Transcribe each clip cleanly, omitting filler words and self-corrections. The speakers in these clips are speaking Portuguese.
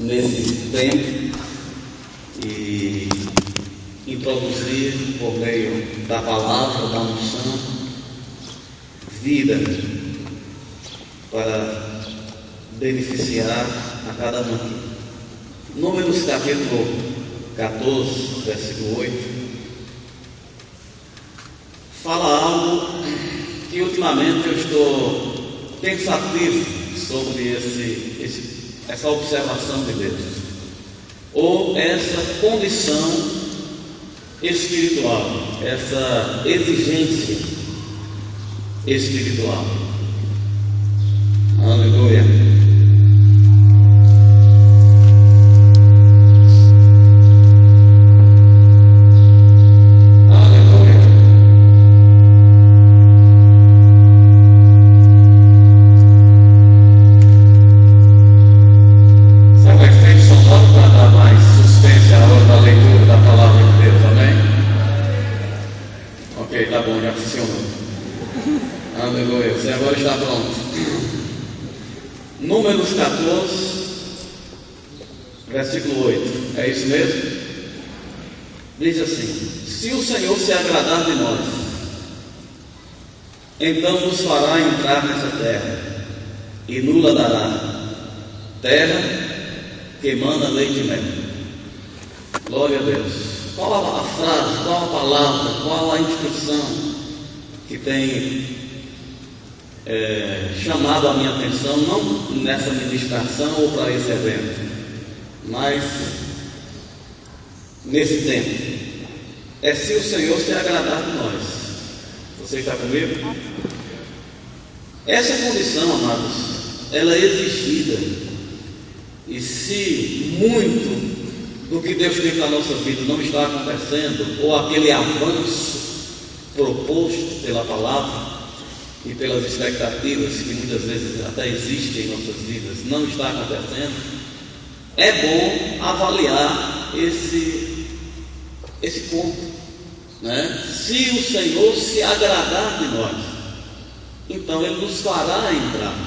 nesse tempo e introduzir por meio da palavra, da unção, vida para beneficiar a cada um aqui. Números capítulo 14, versículo 8, fala algo que ultimamente eu estou pensativo sobre essa observação de Deus, ou essa condição espiritual, essa exigência espiritual. Aleluia. Aleluia, você agora está pronto. Números 14, versículo 8, é isso mesmo? Diz assim: se o Senhor se agradar de nós, então nos fará entrar nessa terra e nos dará terra que mana leite e mel. Glória a Deus. Qual a frase, qual a palavra, qual a instrução que tem chamado a minha atenção, não nessa ministração ou para esse evento, mas nesse tempo? É se o Senhor se agradar de nós. Você está comigo? Essa condição, amados, ela é exigida, e se muito do que Deus tem para a nossa vida não está acontecendo, ou aquele avanço proposto pela palavra e pelas expectativas que muitas vezes até existem em nossas vidas não está acontecendo, é bom avaliar esse ponto, né? Se o Senhor se agradar de nós, então Ele nos fará entrar.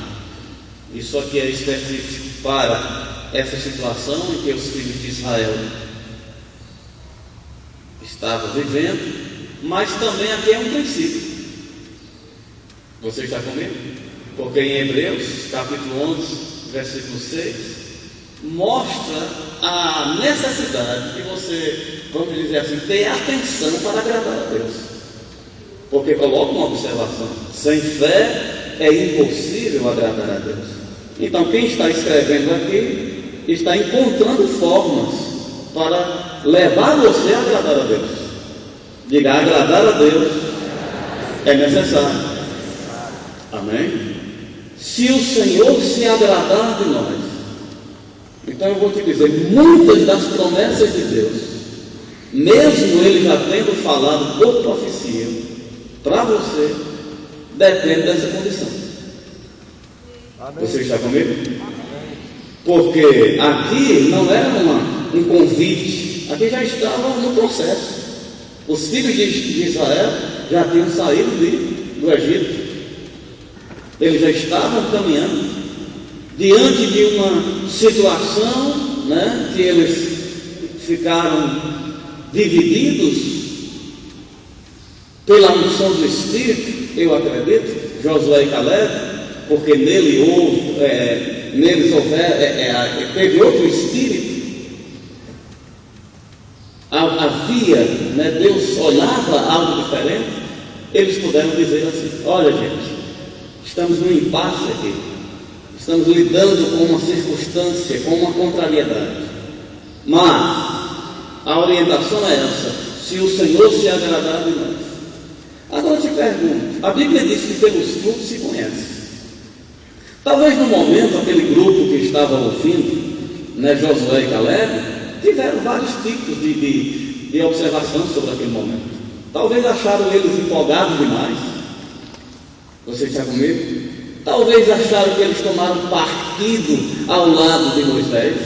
Isso aqui é específico para essa situação em que os filhos de Israel estavam vivendo, mas também aqui é um princípio. Você está comigo? Porque em Hebreus, capítulo 11, versículo 6, mostra a necessidade de você, vamos dizer assim, ter atenção para agradar a Deus. Porque coloca uma observação: sem fé é impossível agradar a Deus. Então, quem está escrevendo aqui está encontrando formas para levar você a agradar a Deus. Diga: agradar a Deus é necessário. Amém? Se o Senhor se agradar de nós, então eu vou te dizer, muitas das promessas de Deus, mesmo Ele já tendo falado por profecia para você, depende dessa condição. Amém. Você está comigo? Amém. Porque aqui não era um convite, aqui já estava no processo. Os filhos de Israel já tinham saído do Egito. Eles já estavam caminhando diante de uma situação, né, que eles ficaram divididos pela unção do Espírito, eu acredito, Josué e Caleb, porque neles teve outro Espírito. Havia, né, Deus olhava algo diferente. Eles puderam dizer assim: olha, gente, estamos num impasse aqui, estamos lidando com uma circunstância, com uma contrariedade, mas a orientação é essa: se o Senhor se agradar de nós. Agora eu te pergunto, a Bíblia diz que pelos frutos se conhece. Talvez no momento aquele grupo que estava ouvindo, né, Josué e Caleb, tiveram vários tipos de observação sobre aquele momento. Talvez acharam eles empolgados demais. Você está comigo? Talvez acharam que eles tomaram partido ao lado de Moisés,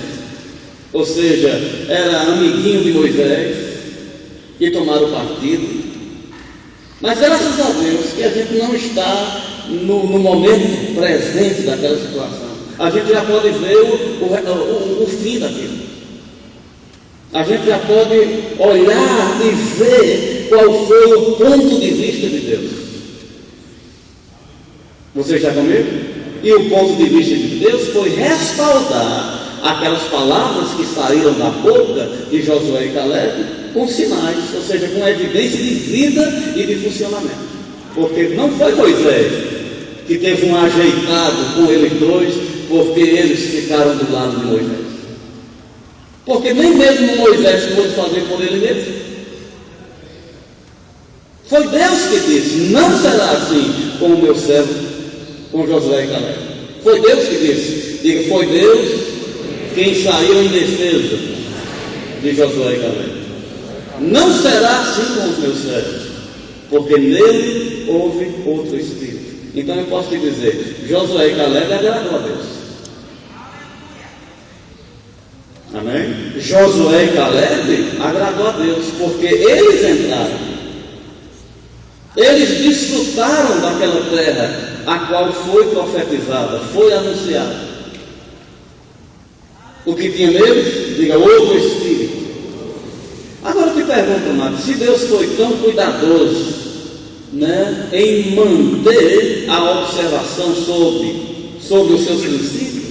ou seja, era amiguinho de Moisés, e tomaram partido. Mas graças a Deus que a gente não está no momento presente daquela situação. a gente já pode ver o fim daquilo. A gente já pode olhar e ver qual foi o ponto de vista de Deus. Você está comigo? E o ponto de vista de Deus foi respaldar aquelas palavras que saíram da boca de Josué e Caleb com sinais, ou seja, com evidência de vida e de funcionamento. Porque não foi Moisés que teve um ajeitado com eles dois, porque eles ficaram do lado de Moisés. Porque nem mesmo Moisés pôde fazer por ele mesmo. Foi Deus que disse: não será assim com o meu servo, com Josué e Caleb. Foi Deus que disse. Diga: foi Deus quem saiu em defesa de Josué e Caleb. Não será assim com os meus servos, porque nele houve outro espírito. Então eu posso te dizer: Josué e Caleb agradou a Deus. Amém? Josué e Caleb agradou a Deus, porque eles entraram. Eles desfrutaram daquela terra a qual foi profetizada, foi anunciada. O que tinha neles? Diga: outro espírito. Agora eu te pergunto, Marcos, se Deus foi tão cuidadoso, né, em manter a observação sobre os seus princípios,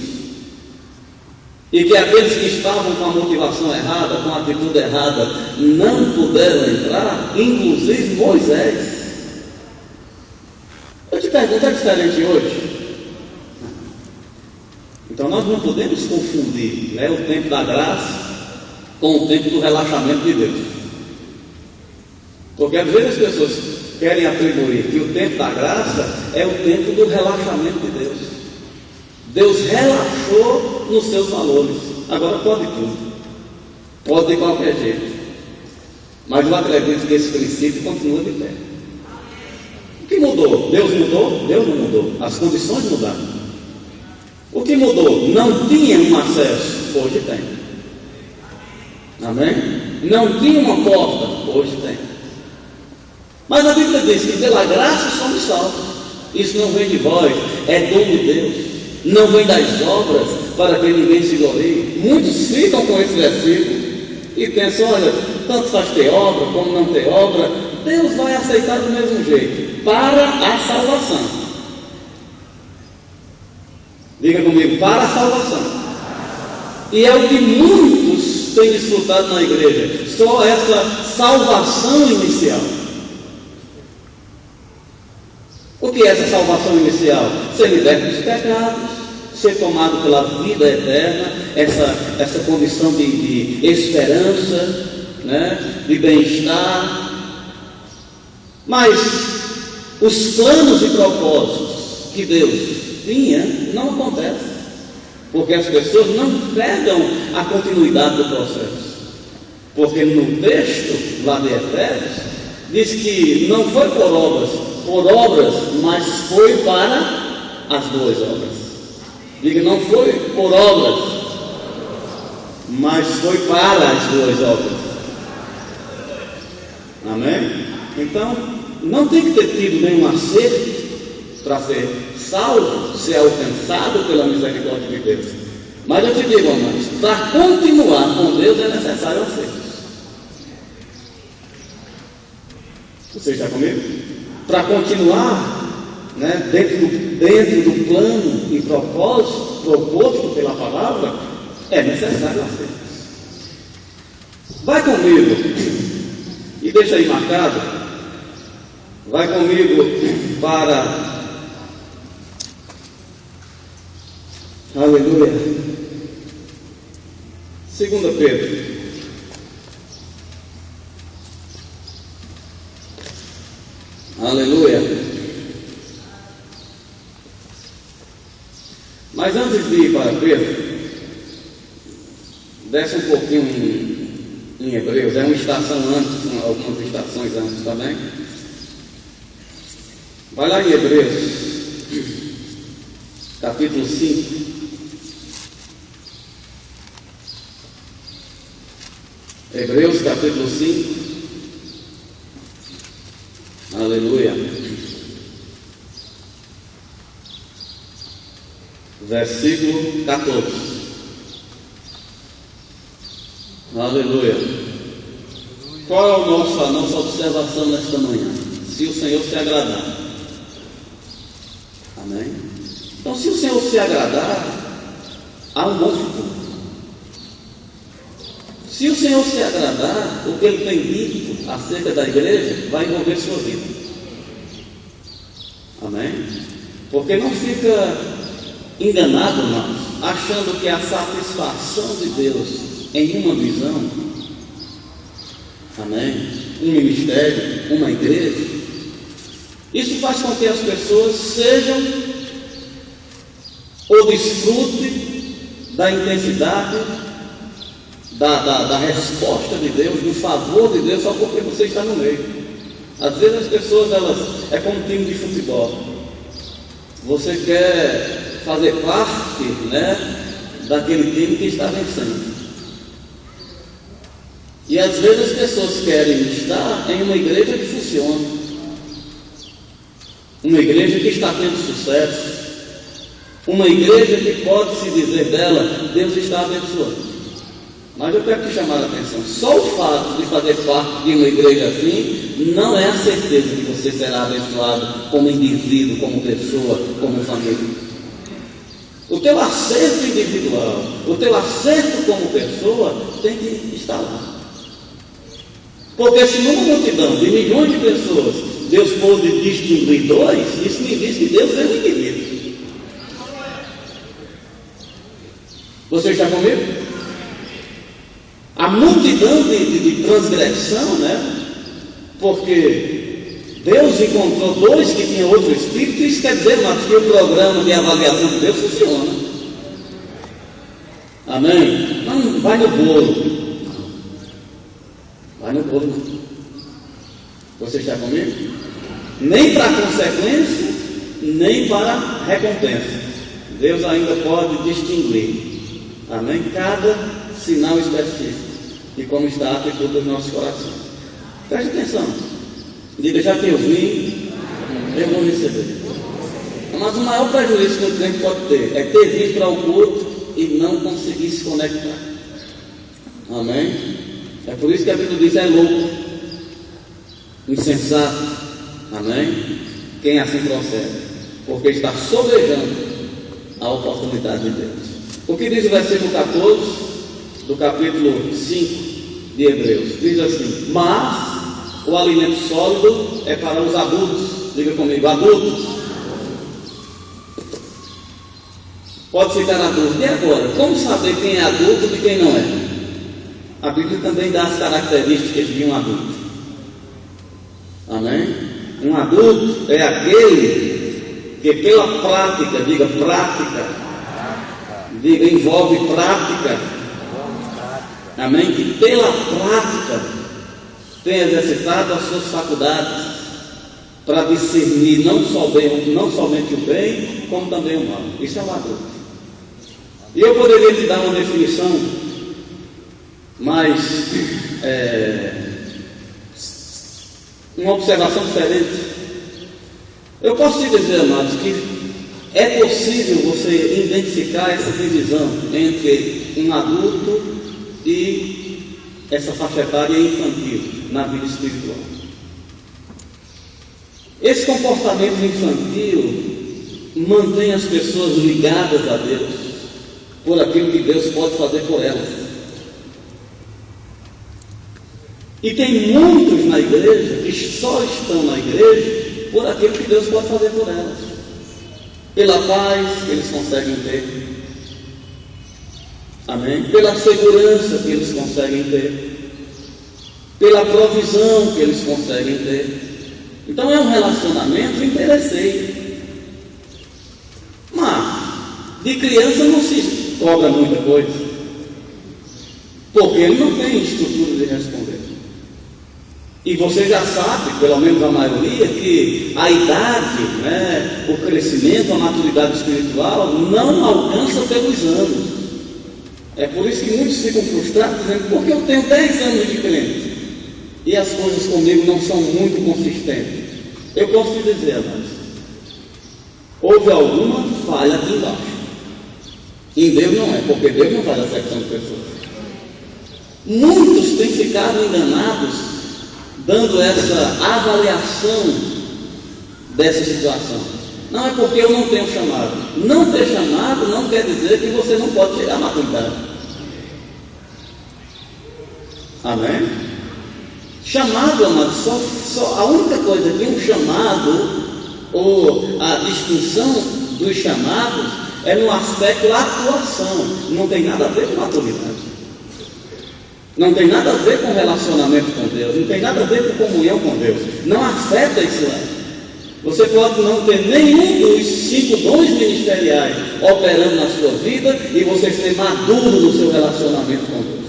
e que aqueles que estavam com a motivação errada, com a atitude errada, não puderam entrar, inclusive Moisés. Eu te pergunto, é diferente hoje? Então nós não podemos confundir, né, o tempo da graça com o tempo do relaxamento de Deus. Porque às vezes as pessoas querem atribuir que o tempo da graça é o tempo do relaxamento de Deus. Deus relaxou nos seus valores. Agora pode tudo, pode de qualquer jeito, mas eu acredito que esse princípio continua de pé. O que mudou? Deus mudou? Deus não mudou. As condições mudaram. O que mudou? Não tinha um acesso, hoje tem. Amém? Não tinha uma porta, hoje tem. Mas a Bíblia diz que pela graça somos salvos. Isso não vem de vós, é dom de Deus. Não vem das obras, para que ninguém se glorie. Muitos ficam com esse versículo e pensam: olha, tanto faz ter obra como não ter obra, Deus vai aceitar do mesmo jeito, para a salvação. Diga comigo: para a salvação. E é o que muitos têm desfrutado na igreja, só essa salvação inicial. O que é essa salvação inicial? Ser liberto dos pecados, ser tomado pela vida eterna, essa condição de esperança, né, de bem-estar. Mas os planos e propósitos que Deus tinha não acontecem, porque as pessoas não pegam a continuidade do processo. Porque no texto lá de Efésios diz que não foi por obras, mas foi para as duas obras. Diga: não foi por obras, mas foi para as duas obras. Amém? Então, não tem que ter tido nenhum acerto para ser salvo, ser alcançado pela misericórdia de Deus. Mas eu te digo, irmãos, para continuar com Deus é necessário acerto. Você está comigo? Para continuar, né, dentro do plano e propósito proposto pela palavra, é necessário acerto. Vai comigo, e deixa aí marcado, vai comigo para, aleluia, 2 Pedro. Aleluia. Mas antes de ir para Pedro, desce um pouquinho em Hebreus, é uma estação antes, algumas estações antes também. Vai lá em Hebreus, capítulo 5. Hebreus, capítulo 5. Aleluia. versículo 14. Aleluia. Qual é a nossa observação nesta manhã? Se o Senhor se agradar. Amém? Então, se o Senhor se agradar, há um bom futuro. Se o Senhor se agradar, o que Ele tem dito acerca da igreja vai envolver sua vida. Amém? Porque não fica enganado, irmãos, achando que a satisfação de Deus em uma visão, amém, um ministério, uma igreja, isso faz com que as pessoas sejam ou desfrutem da intensidade da resposta de Deus, do favor de Deus, só porque você está no meio. Às vezes as pessoas, é como um time de futebol. Você quer fazer parte, daquele time que está vencendo. E às vezes as pessoas querem estar em uma igreja que funciona, uma igreja que está tendo sucesso, uma igreja que pode-se dizer dela, Deus está abençoando. Mas eu quero te chamar a atenção, só o fato de fazer parte de uma igreja assim, não é a certeza que você será abençoado como indivíduo, como pessoa, como família. O teu acerto individual, o teu acerto como pessoa, tem que estar lá. Porque se numa multidão de milhões de pessoas, Deus pôde distinguir dois, isso me diz que Deus é um indivíduo. Você está comigo? A multidão de transgressão, porque Deus encontrou dois que tinham outro espírito, isso quer dizer, mas que o programa de avaliação de Deus funciona. Amém? Não vai no bolo. Vai no bolo, não. Você está comigo? Nem para consequência, nem para recompensa. Deus ainda pode distinguir. Amém? Cada sinal específico de como está a atitude dos nossos corações. Preste atenção. Diga, já que eu vim, eu vou receber. Mas o maior prejuízo que o crente pode ter é ter vindo para o culto e não conseguir se conectar. Amém? É por isso que a Bíblia diz: é louco, insensato. Amém? Quem assim procede, porque está sobejando a oportunidade de Deus. O que diz o versículo 14 do capítulo 5 de Hebreus? Diz assim: mas o alimento sólido é para os adultos. Diga comigo, adultos. Pode ficar na dúvida. E agora? Como saber quem é adulto e quem não é? A Bíblia também dá as características de um adulto. Amém? Um adulto é aquele que pela prática, diga prática, diga envolve prática. Amém? Que pela prática tem exercitado as suas faculdades para discernir não somente o bem, como também o mal. Isso é um adulto. E eu poderia te dar uma definição, mas uma observação diferente. Eu posso te dizer, amados, que é possível você identificar essa divisão entre um adulto e essa faixa etária infantil na vida espiritual. Esse comportamento infantil mantém as pessoas ligadas a Deus por aquilo que Deus pode fazer por elas. E tem muitos na igreja que só estão na igreja por aquilo que Deus pode fazer por elas, pela paz que eles conseguem ter, amém? Pela segurança que eles conseguem ter, pela provisão que eles conseguem ter. Então é um relacionamento interesseiro. Mas de criança não se cobra muita coisa, porque ele não tem estrutura de responder. E você já sabe, pelo menos a maioria, que a idade, o crescimento, a maturidade espiritual não alcança pelos anos. É por isso que muitos ficam frustrados dizendo: porque eu tenho 10 anos de crente e as coisas comigo não são muito consistentes. Eu posso te dizer, mas houve alguma falha aqui embaixo. Em Deus não é, porque Deus não faz acepção de pessoas. Muitos têm ficado enganados, dando essa avaliação dessa situação. Não é porque eu não tenho chamado. Não ter chamado não quer dizer que você não pode chegar à maturidade. Amém? Chamado, amado, só a única coisa que um chamado, ou a distinção dos chamados, é no aspecto atuação. Não tem nada a ver com maturidade. Não tem nada a ver com relacionamento com Deus. Não tem nada a ver com comunhão com Deus. Não afeta isso aí. Você pode não ter nenhum dos 5 dons ministeriais operando na sua vida e você ser maduro no seu relacionamento com Deus.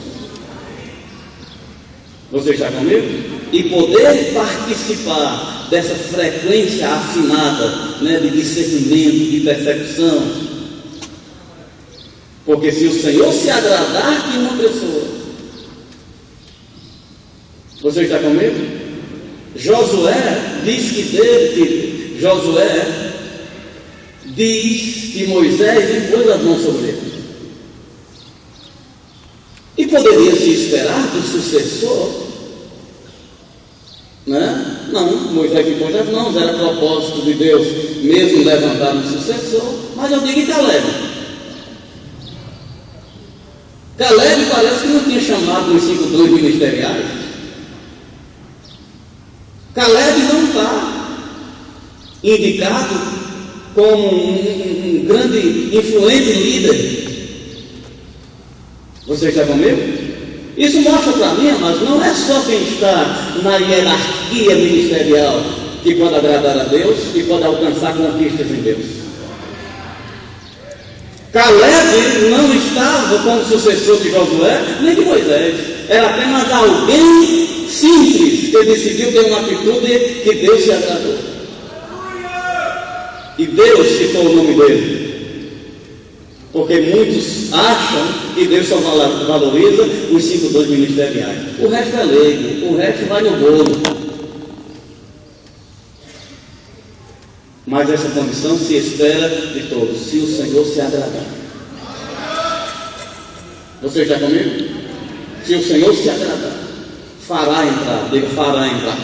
Você está comigo? E poder participar dessa frequência afinada, né, de discernimento, de percepção. Porque se o Senhor se agradar de uma pessoa, você está comigo? Josué diz que Moisés impôs as mãos sobre ele. E poderia se esperar do sucessor, né? Não, Moisés impôs as mãos, era propósito de Deus mesmo levantar um sucessor. Mas eu digo em Caleb. Caleb parece que não tinha chamado os 5 dons ministeriais. Caleb não está indicado como um grande, influente líder. Você está comigo? Isso mostra para mim, mas não é só quem está na hierarquia ministerial que pode agradar a Deus e pode alcançar conquistas em Deus. Caleb não estava como sucessor de Josué nem de Moisés. Era apenas alguém simples que decidiu ter uma atitude que Deus se agradou. E Deus citou o nome dele. Porque muitos acham que Deus só valoriza os 5 dons ministeriais. O resto é leigo, o resto vai no bolo. Mas essa condição se espera de todos, se o Senhor se agradar. Você está comigo? Se o Senhor se agradar, fará entrar, diga, fará entrar.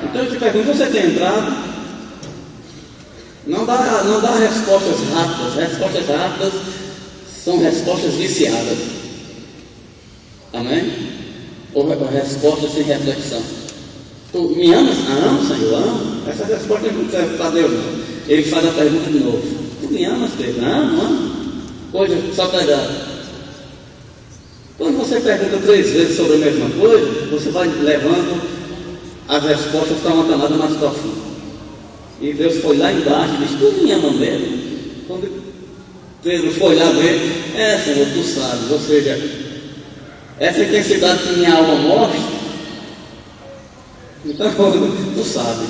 Então eu te pergunto, você tem entrado? Não dá respostas rápidas. Respostas rápidas são respostas viciadas. Amém? Ou respostas sem reflexão. Tu me amas? Amo, Senhor, amo. Essa resposta não serve para Deus, não. Ele faz a pergunta de novo. Tu me amas, Pedro? Amo. Coisa só pegar. Quando você pergunta 3 vezes sobre a mesma coisa, você vai levando as respostas para uma camada mais profunda. E Deus foi lá embaixo e disse, tu me ama mesmo? Quando Pedro foi lá ver, Senhor, tu sabes, ou seja, essa intensidade que minha alma mostra, então tu sabes.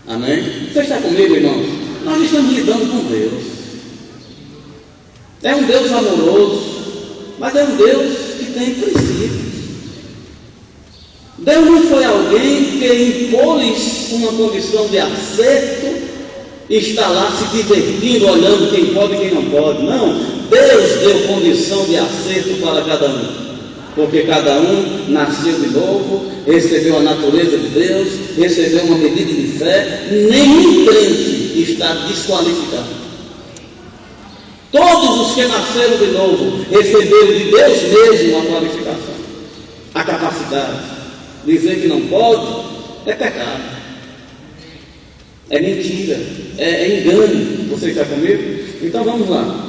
Amém? Você está comigo, irmãos? Nós estamos lidando com Deus. É um Deus amoroso, mas é um Deus que tem princípios. Deus não foi alguém que impôs uma condição de acerto e está lá se divertindo, olhando quem pode e quem não pode. Não, Deus deu condição de acerto para cada um, porque cada um nasceu de novo, recebeu a natureza de Deus, recebeu uma medida de fé. Nenhum crente está desqualificado. Todos os que nasceram de novo receberam de Deus mesmo a qualificação, a capacidade. Dizer que não pode é pecado, é mentira, é engano. Você está comigo? Então vamos lá.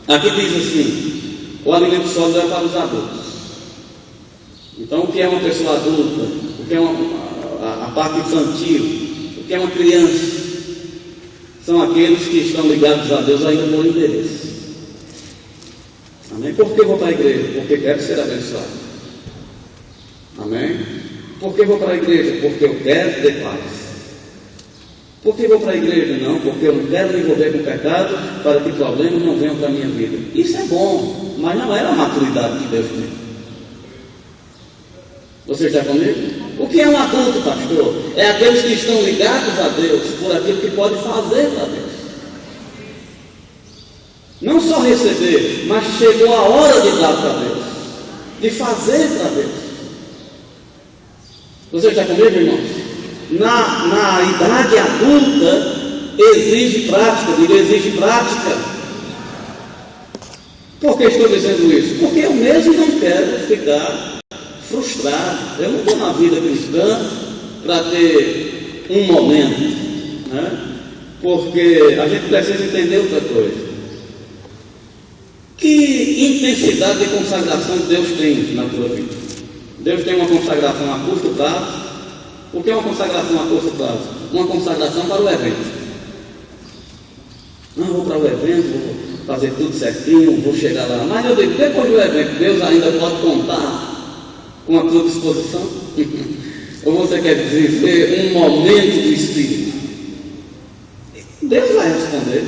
Aqui diz assim: o alimento sólido é para os adultos. Então o que é uma pessoa adulta? O que é a parte infantil? O que é uma criança? São aqueles que estão ligados a Deus ainda por interesse. Amém? Por que vou para a igreja? Porque quero ser abençoado. Amém? Por que vou para a igreja? Porque eu quero ter paz. Por que vou para a igreja? Não, porque eu não quero me envolver com pecado para que problemas não venham para a minha vida. Isso é bom, mas não é a maturidade que Deus tem. Você está comigo? O que é um adulto, pastor? É aqueles que estão ligados a Deus por aquilo que pode fazer para Deus. Não só receber, mas chegou a hora de dar para Deus, de fazer para Deus. Você está comigo, irmãos? Na idade adulta, exige prática. Diga, exige prática. Por que estou dizendo isso? Porque eu mesmo não quero ficar frustrado. Eu não estou na vida cristã para ter um momento, né? Porque a gente precisa entender outra coisa. Que intensidade de consagração Deus tem na tua vida? Deus tem uma consagração a curto prazo. O que é uma consagração a curto prazo? Uma consagração para o evento. Não, vou para o evento, vou fazer tudo certinho, vou chegar lá. Mas eu digo, depois do evento, Deus ainda pode contar com a tua disposição? Ou você quer viver um momento do Espírito? Deus vai responder.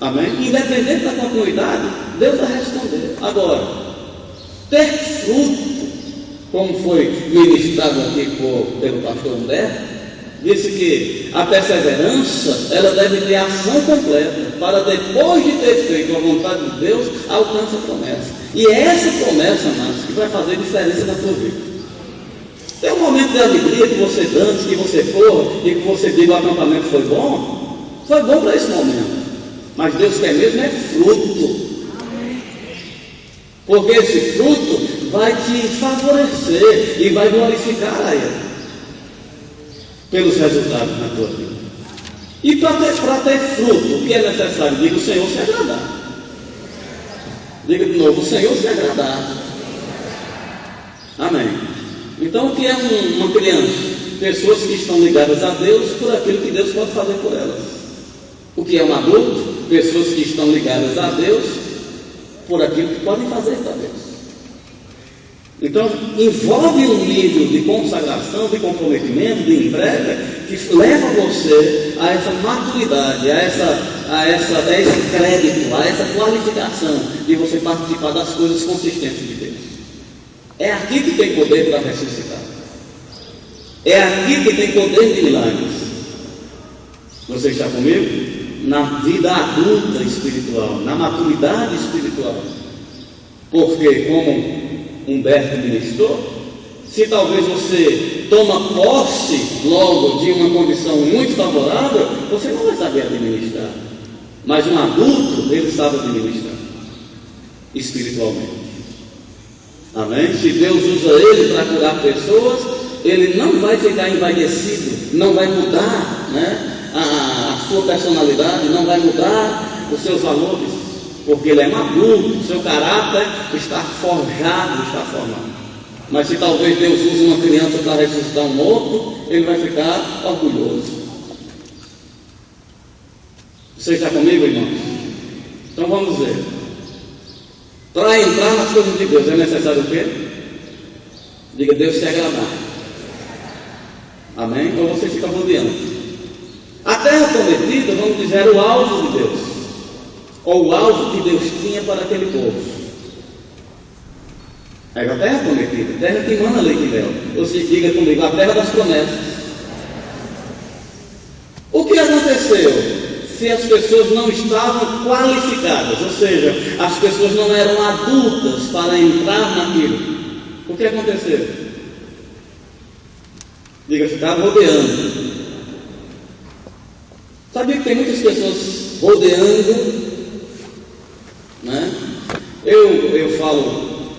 Amém? Independente da continuidade, Deus vai responder. Agora, ter fruto, como foi ministrado aqui pelo pastor Humberto, disse que a perseverança, ela deve ter ação completa, para depois de ter feito a vontade de Deus, alcançar a promessa. E é essa promessa, amados, que vai fazer diferença na tua vida. Tem um momento de alegria que você dance, que você corra, e que você diga o acampamento foi bom para esse momento. Mas Deus quer mesmo é fruto. Porque esse fruto vai te favorecer e vai glorificar a Ele pelos resultados na tua vida. E para ter fruto, o que é necessário? Diga, o Senhor se agradar. Diga de novo, o Senhor se agradar. Amém. Então, o que é uma criança? Pessoas que estão ligadas a Deus por aquilo que Deus pode fazer por elas. O que é um adulto? Pessoas que estão ligadas a Deus por aquilo que podem fazer para Deus. Então, envolve um nível de consagração, de comprometimento, de entrega, que leva você a essa maturidade, a esse crédito, a essa qualificação de você participar das coisas consistentes de Deus. É aqui que tem poder para ressuscitar. É aqui que tem poder de milagres. Você está comigo? Na vida adulta espiritual, na maturidade espiritual. Porque, como Humberto ministrou, se talvez você toma posse logo de uma condição muito favorável, você não vai saber administrar. Mas um adulto, ele sabe administrar espiritualmente. Amém? Se Deus usa ele para curar pessoas, ele não vai ficar envaidecido, não vai mudar, né, a sua personalidade, não vai mudar os seus valores, porque ele é maduro, o seu caráter está forjado, está formado. Mas se talvez Deus use uma criança para ressuscitar um morto, ele vai ficar orgulhoso. Você está comigo, irmãos? Então vamos ver. Para entrar nas coisas de Deus é necessário o quê? Diga, Deus se agradar. Amém? Ou você fica rodeando. A terra prometida, vamos dizer, era o alvo de Deus, ou o alvo que Deus tinha para aquele povo. Era a terra prometida, a terra que mana leite e mel. Você diga comigo, a terra das promessas. O que aconteceu se as pessoas não estavam qualificadas? Ou seja, as pessoas não eram adultas para entrar naquilo. O que aconteceu? Diga, ficar rodeando. Sabia que tem muitas pessoas rodeando, né? Eu falo,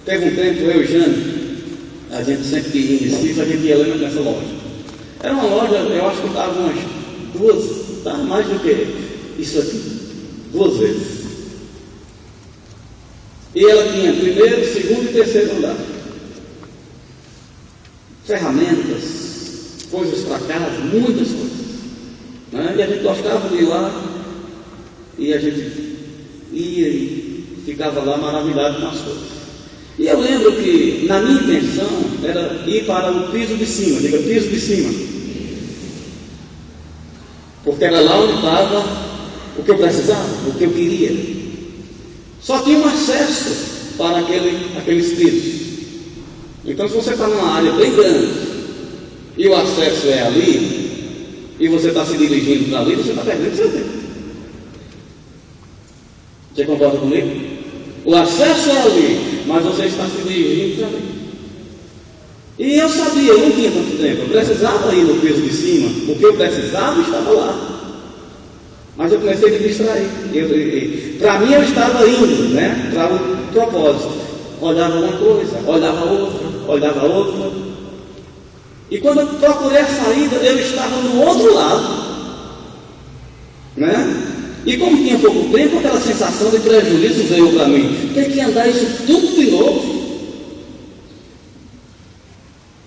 teve um tempo, eu e Jane, a gente sempre que ia em Recife, a gente ia lá nessa loja. Era uma loja, eu acho que estava umas duas, estava mais do que isso aqui, 2 vezes. E ela tinha primeiro, segundo e terceiro andar. Ferramentas, coisas para casa, muitas coisas. Né? E a gente gostava de ir lá, e a gente ia e ficava lá maravilhado com as coisas. E eu lembro que na minha intenção era ir para o piso de cima, diga piso de cima, porque era lá onde estava o que eu precisava, o que eu queria. Só tinha um acesso para aqueles pisos. Então, se você está numa área bem grande e o acesso é ali, e você está se dirigindo para ali, você está perdendo seu tempo. Você concorda comigo? O acesso é ali, mas você está se dirigindo para mim. E eu sabia, eu não tinha tanto tempo, eu precisava ir no piso de cima, o que eu precisava estava lá. Mas eu comecei a me distrair. Para mim eu estava indo, né, para o propósito. Olhava uma coisa, olhava outra. E quando eu procurei a saída, eu estava no outro lado, né? E como tinha pouco tempo, aquela sensação de prejuízo veio para mim. Tem que andar isso tudo de novo.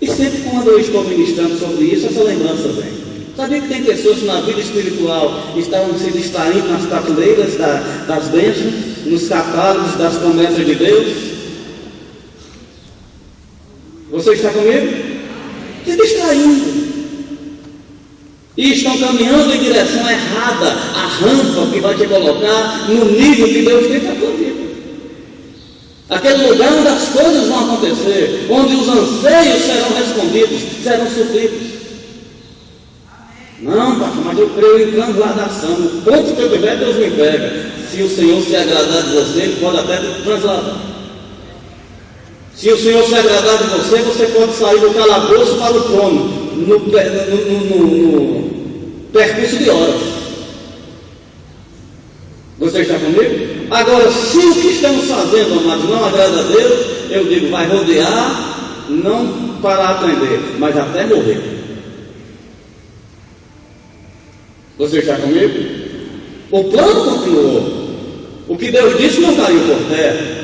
E sempre quando eu estou ministrando sobre isso, essa lembrança vem. Sabia que tem pessoas que na vida espiritual estavam se distraindo nas prateleiras das bênçãos, nos catálogos das promessas de Deus? Você está comigo? Se distraindo. E estão caminhando em direção errada, a rampa que vai te colocar no nível que Deus tem para a tua vida. Aquele lugar onde as coisas vão acontecer, onde os anseios serão respondidos, serão supridos. Não, pastor, mas eu creio em transladação. O ponto que eu tiver, Deus me pega. Se o Senhor se agradar de você, Ele pode até te transladar. Se o Senhor se agradar de você, você pode sair do calabouço para o trono, no percurso de horas. Você está comigo? Agora, se o que estamos fazendo, amados, não agrada a Deus, eu digo, vai rodear, não para aprender, mas até morrer. Você está comigo? O plano continuou. O que Deus disse não caiu por terra.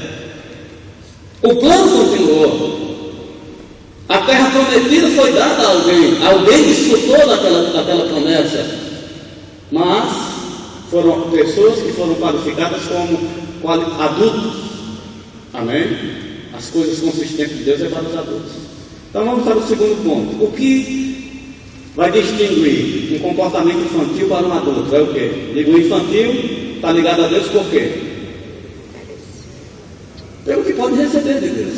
O plano continuou. A terra prometida foi dada a alguém. Alguém desfrutou daquela promessa. Mas foram pessoas que foram qualificadas como adultos. Amém? As coisas consistentes de Deus é para os adultos. Então vamos para o segundo ponto. O que vai distinguir um comportamento infantil para um adulto? É o quê? Digo, o infantil está ligado a Deus por quê? Pelo que pode receber de Deus.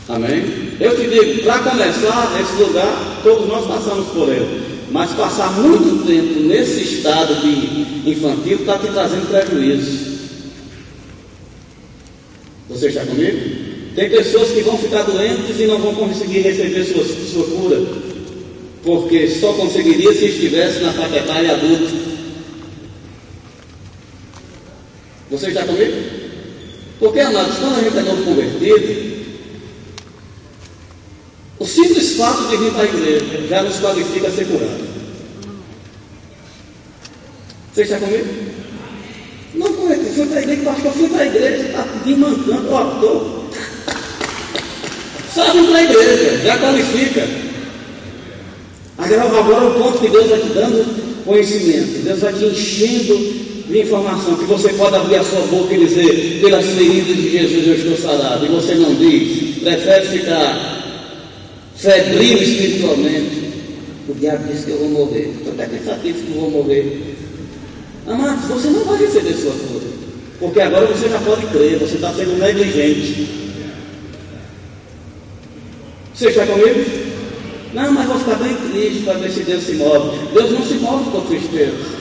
Amém? Eu te digo, para começar, esse lugar, todos nós passamos por ele. Mas passar muito tempo nesse estado de infantil está te trazendo prejuízo. Você está comigo? Tem pessoas que vão ficar doentes e não vão conseguir receber sua cura, porque só conseguiria se estivesse na faixa etária adulta. Você está comigo? Porque, amados, quando a gente é novo convertido, o simples fato de vir para a igreja já nos qualifica a ser curado. Você está comigo? Não converti, fui para a igreja, pastor, fui para a igreja, está me mancando, estou. Só vim para a igreja, já qualifica. Agora o ponto que Deus vai te dando conhecimento, Deus vai te enchendo de informação, que você pode abrir a sua boca e dizer, pelas feridas de Jesus eu estou sarado, e você não diz, prefere ficar febril espiritualmente. O diabo disse que eu vou morrer, estou até pensativo que eu vou morrer. Amados, você não vai receber sua cura, porque agora você já pode crer, você está sendo negligente. Você está comigo? Não, mas vou ficar bem triste para ver se Deus se move. Deus não se move com tristeza.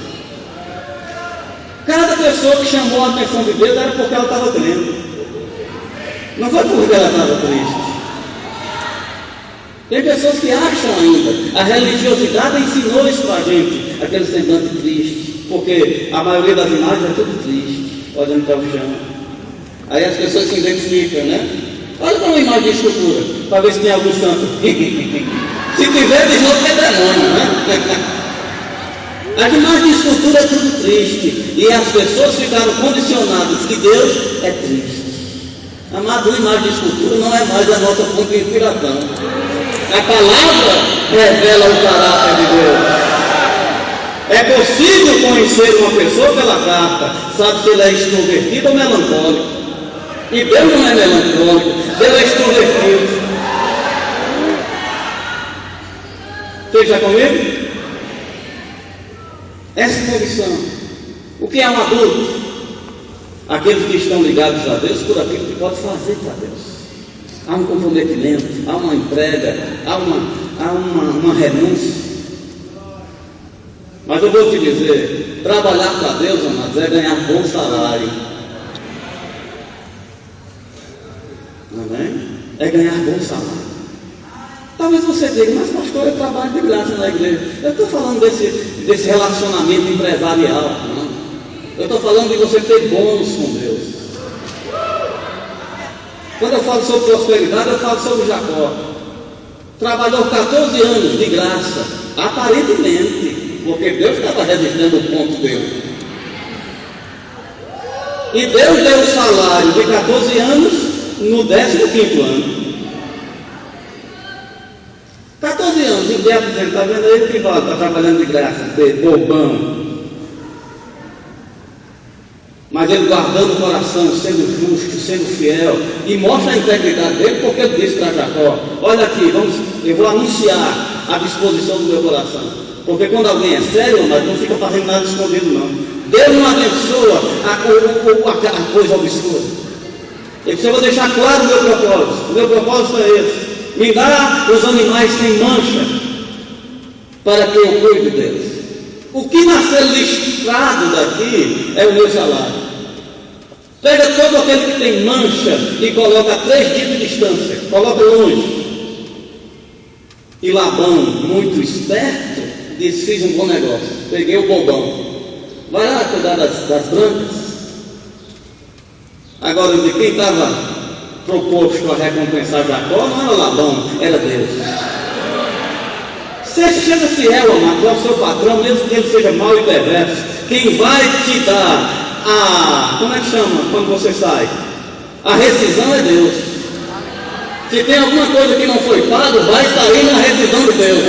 Cada pessoa que chamou a atenção de Deus era porque ela estava crendo. Não foi porque ela estava triste. Tem pessoas que acham ainda, a religiosidade ensinou isso para a gente, aquele semblante triste, porque a maioria das imagens é tudo triste, olhando para o chão. Aí as pessoas se identificam, né? Olha para uma imagem de escultura, para ver se tem algum santo. Se tiver, diz logo que é demônio, né? As imagens de escultura é tudo triste, e as pessoas ficaram condicionadas que Deus é triste. Amado, uma imagem de escultura não é mais a nossa fonte de inspiração. A palavra revela o caráter de Deus. É possível conhecer uma pessoa pela carta, sabe se ele é extrovertido ou melancólico. E Deus não é melancólico, Deus é extrovertido. Você está comigo? Essa condição. O que é um adulto? Aqueles que estão ligados a Deus por aquilo que pode fazer para Deus. Há um comprometimento, há uma entrega, há uma renúncia. Mas eu vou te dizer, Trabalhar para Deus, amados, é ganhar bom salário. Amém? É ganhar bom salário. Talvez você diga, mas pastor, eu trabalho de graça na igreja. Eu estou falando desse relacionamento empresarial. Não? Eu estou falando de você ter bônus com Deus. Quando eu falo sobre prosperidade, eu falo sobre Jacó. Trabalhou 14 anos de graça, aparentemente, porque Deus estava resistindo o ponto dele. E Deus deu o salário de 14 anos no 15º ano. 14 anos, em dia dizendo, está vendo aí que volta, está trabalhando de graça, bobão. Mas ele guardando o coração, sendo justo, sendo fiel, e mostra a integridade dele, porque ele disse para Jacó: olha aqui, eu vou anunciar a disposição do meu coração. Porque quando alguém é sério, mas não fica fazendo nada escondido, não. Deus não abençoa a coisa obscura. Ele disse: eu vou deixar claro o meu propósito. O meu propósito é esse: me dá os animais sem mancha, para que eu cuide deles. O que nascer listrado daqui é o meu salário. Pega todo aquele que tem mancha e coloca a 3 dias de distância, coloca longe. E Labão, muito esperto, disse: fiz um bom negócio, peguei o bobão, vai lá cuidar das brancas. Agora, de quem estava proposto a recompensar Jacó não era Labão, era Deus. Você seja fiel, amado, ao seu patrão, mesmo que ele seja mau e perverso. Quem vai te dar como é que chama quando você sai? A rescisão é Deus. Se tem alguma coisa que não foi pago, vai sair na rescisão de Deus.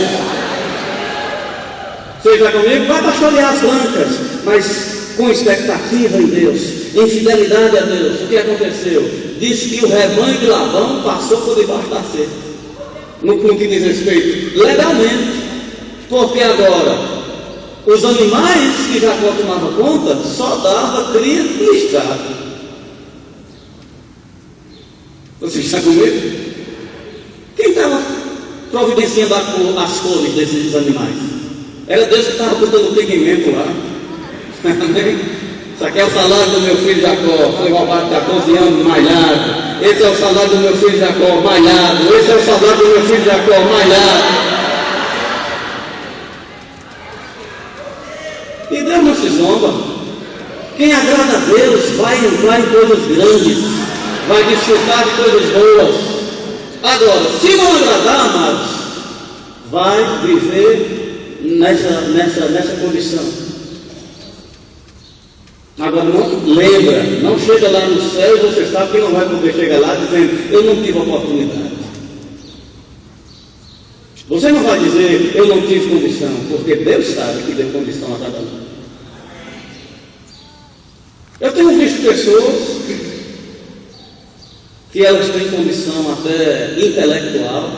Você está comigo? Vai pastorear as brancas, mas com expectativa em Deus, em fidelidade a Deus. O que aconteceu? Diz que o rebanho de Labão passou por debaixo da cerca. No que diz respeito legalmente, porque agora os animais que Jacó tomava conta só dava cria listrada. Você está comigo? Quem estava providenciando as cores desses animais? Era Deus que estava botando o pigmento lá. Amém? Isso aqui é o salário do meu filho Jacó, foi roubado 14 anos, malhado. Esse é o salário do meu filho Jacó, malhado. Esse é o salário do meu filho Jacó, malhado. E Deus não se zomba. Quem agrada a Deus vai entrar em coisas grandes, vai desfrutar de coisas boas. Agora, se não agradar, amados, vai viver nessa condição. Agora não lembra, não chega lá no céu e você sabe que não vai poder chegar lá dizendo: eu não tive oportunidade. Você não vai dizer: eu não tive condição, porque Deus sabe que deu condição a cada um. Eu tenho visto pessoas que elas têm condição até intelectual,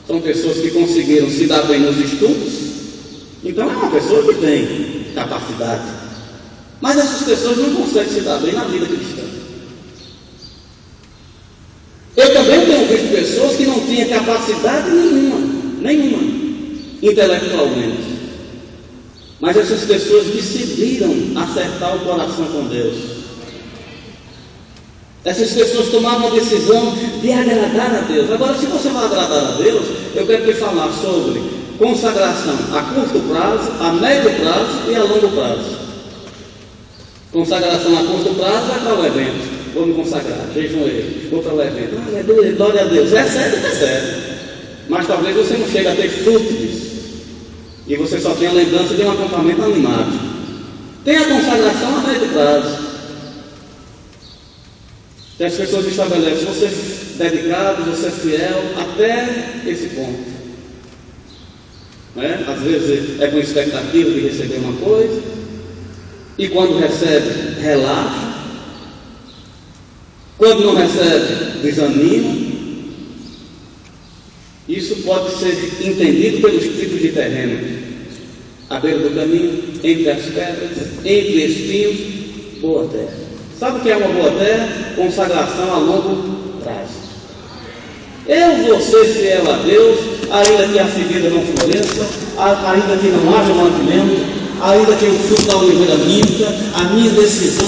são pessoas que conseguiram se dar bem nos estudos, então é uma pessoa que tem capacidade. Mas essas pessoas não conseguem se dar bem na vida cristã. Eu também tenho visto pessoas que não tinham capacidade nenhuma, intelectualmente. Mas essas pessoas decidiram acertar o coração com Deus. Essas pessoas tomaram a decisão de agradar a Deus. Agora, se você vai agradar a Deus, eu quero te falar sobre consagração a curto prazo, a médio prazo e a longo prazo. Consagração a curto prazo é para o evento. Vou me consagrar, jejuei, vou para o evento. Aleluia, glória a Deus. É sério. Mas talvez você não chegue a ter fruto disso. E você só tenha lembrança de um acampamento animado. Tem a consagração a médio prazo. E as pessoas estabelecem: você dedicado, você fiel até esse ponto. Às vezes é com expectativa de receber uma coisa. E quando recebe, relaxa. Quando não recebe, desanima. Isso pode ser entendido pelos tipos de terreno: à beira do caminho, entre as pedras, entre espinhos, boa terra. Sabe o que é uma boa terra? Consagração a longo prazo. Eu vou ser fiel a Deus, ainda que a figueira não floresça, ainda que não haja mantimento. ainda que eu fruto da oliveira minta, a minha decisão